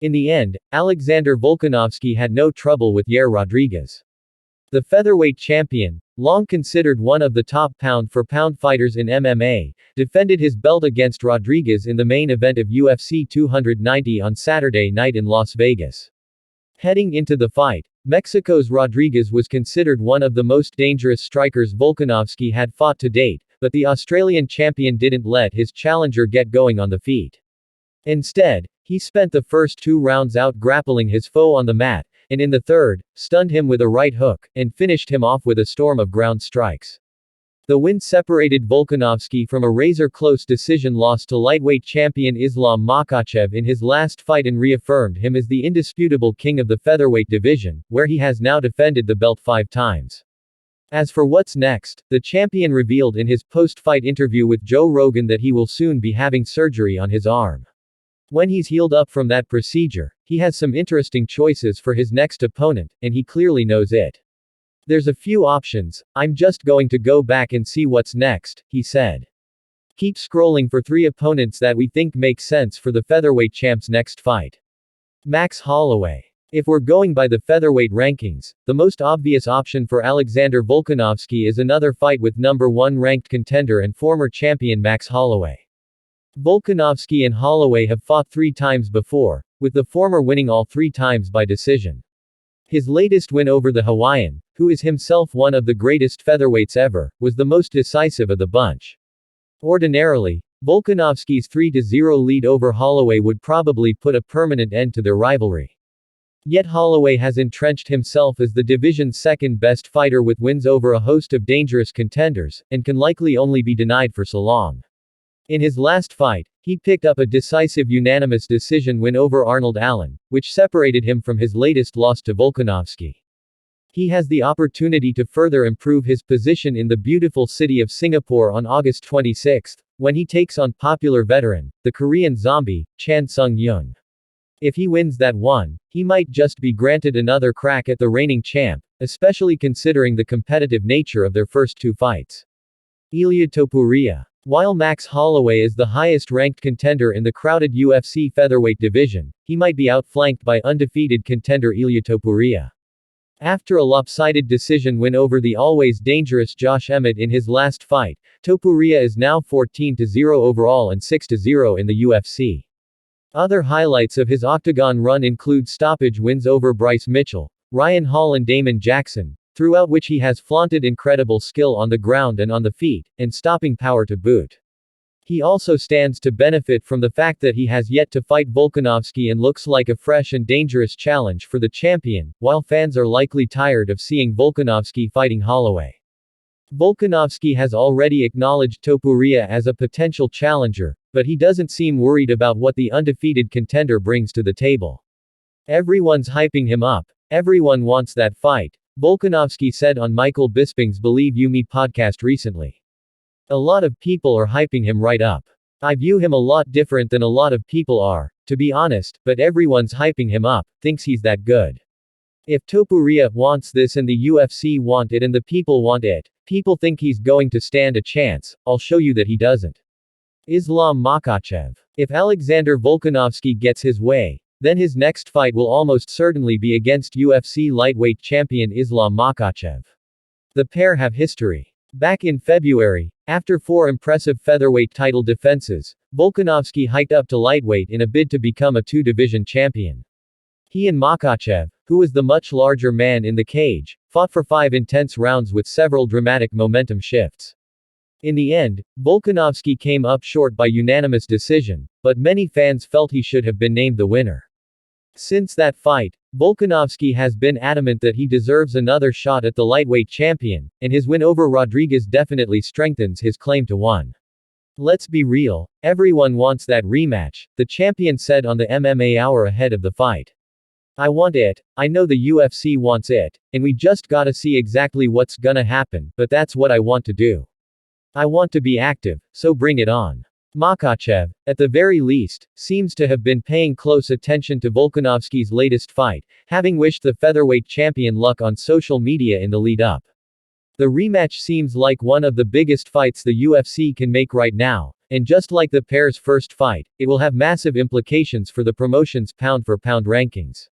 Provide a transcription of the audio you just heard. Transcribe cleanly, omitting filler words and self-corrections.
In the end, Alexander Volkanovski had no trouble with Yair Rodriguez. The featherweight champion, long considered one of the top pound-for-pound fighters in MMA, defended his belt against Rodriguez in the main event of UFC 290 on Saturday night in Las Vegas. Heading into the fight, Mexico's Rodriguez was considered one of the most dangerous strikers Volkanovski had fought to date, but the Australian champion didn't let his challenger get going on the feet. Instead, he spent the first 2 rounds out-grappling his foe on the mat, and in the third, stunned him with a right hook, and finished him off with a storm of ground strikes. The win separated Volkanovski from a razor-close decision loss to lightweight champion Islam Makhachev in his last fight and reaffirmed him as the indisputable king of the featherweight division, where he has now defended the belt 5 times. As for what's next, the champion revealed in his post-fight interview with Joe Rogan that he will soon be having surgery on his arm. When he's healed up from that procedure, he has some interesting choices for his next opponent, and he clearly knows it. There's a few options, I'm just going to go back and see what's next, he said. Keep scrolling for 3 opponents that we think make sense for the featherweight champ's next fight. Max Holloway. If we're going by the featherweight rankings, the most obvious option for Alexander Volkanovski is another fight with number 1 ranked contender and former champion Max Holloway. Volkanovski and Holloway have fought 3 times before, with the former winning all 3 times by decision. His latest win over the Hawaiian, who is himself one of the greatest featherweights ever, was the most decisive of the bunch. Ordinarily, Volkanovski's 3-0 lead over Holloway would probably put a permanent end to their rivalry. Yet Holloway has entrenched himself as the division's second best fighter with wins over a host of dangerous contenders, and can likely only be denied for so long. In his last fight, he picked up a decisive unanimous decision win over Arnold Allen, which separated him from his latest loss to Volkanovski. He has the opportunity to further improve his position in the beautiful city of Singapore on August 26, when he takes on popular veteran, the Korean zombie, Chan Sung-young. If he wins that one, he might just be granted another crack at the reigning champ, especially considering the competitive nature of their first 2 fights. Ilia Topuria. While Max Holloway is the highest-ranked contender in the crowded UFC featherweight division, he might be outflanked by undefeated contender Ilia Topuria. After a lopsided decision win over the always dangerous Josh Emmett in his last fight, Topuria is now 14-0 overall and 6-0 in the UFC. Other highlights of his octagon run include stoppage wins over Bryce Mitchell, Ryan Hall and Damon Jackson, throughout which he has flaunted incredible skill on the ground and on the feet, and stopping power to boot. He also stands to benefit from the fact that he has yet to fight Volkanovski and looks like a fresh and dangerous challenge for the champion, while fans are likely tired of seeing Volkanovski fighting Holloway. Volkanovski has already acknowledged Topuria as a potential challenger, but he doesn't seem worried about what the undefeated contender brings to the table. Everyone's hyping him up. Everyone wants that fight, Volkanovski said on Michael Bisping's Believe You Me podcast recently. A lot of people are hyping him right up. I view him a lot different than a lot of people are, to be honest, but everyone's hyping him up, thinks he's that good. If Topuria wants this and the UFC want it and the people want it, people think he's going to stand a chance, I'll show you that he doesn't. Islam Makhachev. If Alexander Volkanovski gets his way, then his next fight will almost certainly be against UFC lightweight champion Islam Makhachev. The pair have history. Back in February, after 4 impressive featherweight title defenses, Volkanovski hiked up to lightweight in a bid to become a 2-division champion. He and Makhachev, who was the much larger man in the cage, fought for 5 intense rounds with several dramatic momentum shifts. In the end, Volkanovski came up short by unanimous decision, but many fans felt he should have been named the winner. Since that fight, Volkanovski has been adamant that he deserves another shot at the lightweight champion, and his win over Rodriguez definitely strengthens his claim to one. Let's be real, everyone wants that rematch, the champion said on the MMA Hour ahead of the fight. I want it, I know the UFC wants it, and we just gotta see exactly what's gonna happen, but that's what I want to do. I want to be active, so bring it on. Makhachev, at the very least, seems to have been paying close attention to Volkanovski's latest fight, having wished the featherweight champion luck on social media in the lead-up. The rematch seems like one of the biggest fights the UFC can make right now, and just like the pair's first fight, it will have massive implications for the promotion's pound-for-pound rankings.